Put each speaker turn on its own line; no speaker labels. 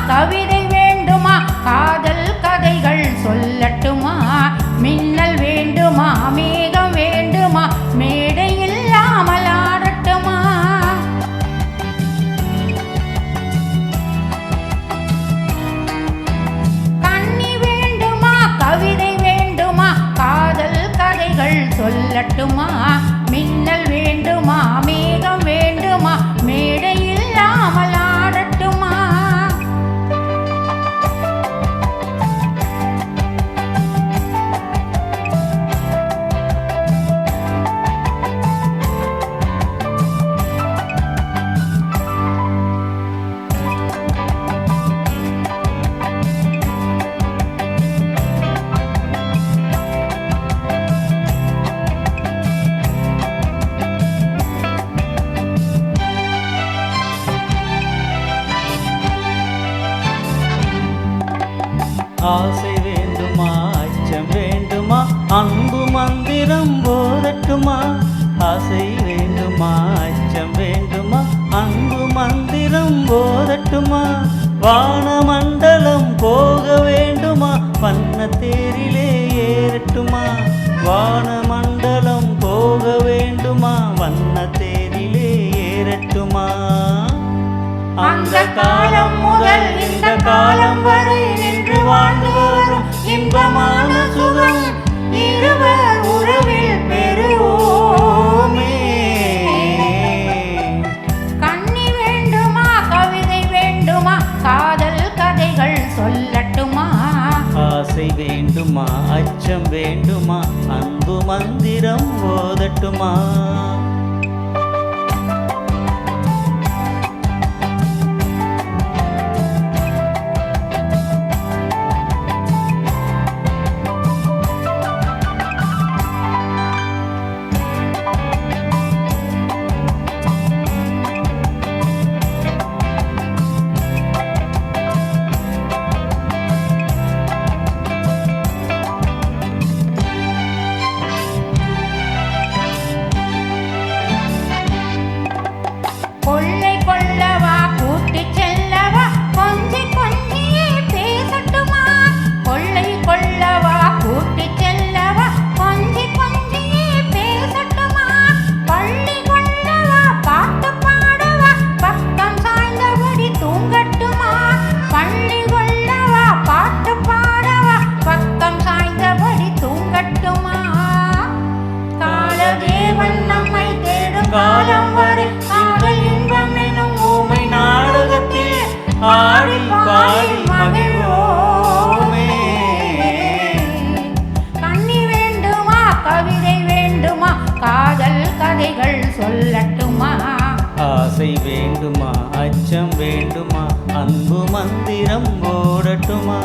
கவிதை வேண்டுமா, காதல் கதைகள் சொல்லட்டுமா, மின்னல் வேண்டுமா, மேகம் வேண்டுமா, மேடை இல்லாமல் ஆடட்டுமா. கண்ணி வேண்டுமா, கவிதை வேண்டுமா, காதல் கதைகள் சொல்லட்டுமா, மின்னல் வேண்டுமா, மேகம் வேண்டுமா, மேடை இல்லாமல் ஆடட்டுமா.
ஆசை வேண்டுமா, அச்சம் வேண்டுமா, அன்பு மந்திரம் போதட்டுமா. ஆசை வேண்டுமா, அச்சம் வேண்டுமா, அன்பு மந்திரம் போதட்டுமா. வானமண்டலம் போக வேண்டுமா, வண்ண தேரிலே ஏறட்டுமா. வானமண்டலம் போக வேண்டுமா, வண்ண தேரிலே ஏறட்டுமா.
அந்த காலம் முதல் இந்த காலம் வரை நின்று வாழ்ந்து வரும் இன்பமான சுகம் இருவர் உறவில் பெறுவோமே. கண்ணி வேண்டுமா, கவிதை வேண்டுமா, காதல் கதைகள் சொல்லட்டுமா.
ஆசை வேண்டுமா, அச்சம் வேண்டுமா, அன்பு மந்திரம் போதட்டுமா.
கொள்ளை கொள்ளவா, கூட்டி செல்லவா, கொஞ்சி கொஞ்சியே பேசட்டுமா. கொள்ளை கொள்ளவா, கூட்டி செல்லவா, கொஞ்சி கொஞ்சியே பேசட்டுமா. பள்ளி கொள்ளவா, பாட்டு பாடவா, பக்கம் சாய்ந்தபடி தூங்கட்டுமா. பள்ளி கொள்ளவா, பாட்டு பாடவா, பக்கம் சாய்ந்தபடி தூங்கட்டுமா. காலதேவன் நம்மை தேடும் காலம் வரை காதல் இன்பம் எனும் ஊமை நாடகத்தில் ஆடி பாடி மகிழ்வோமே. கண்ணி வேண்டுமா, கவிதை வேண்டுமா, காதல் கதைகள் சொல்லட்டுமா.
ஆசை வேண்டுமா, அச்சம் வேண்டுமா, அன்பு மந்திரம் போடட்டுமா.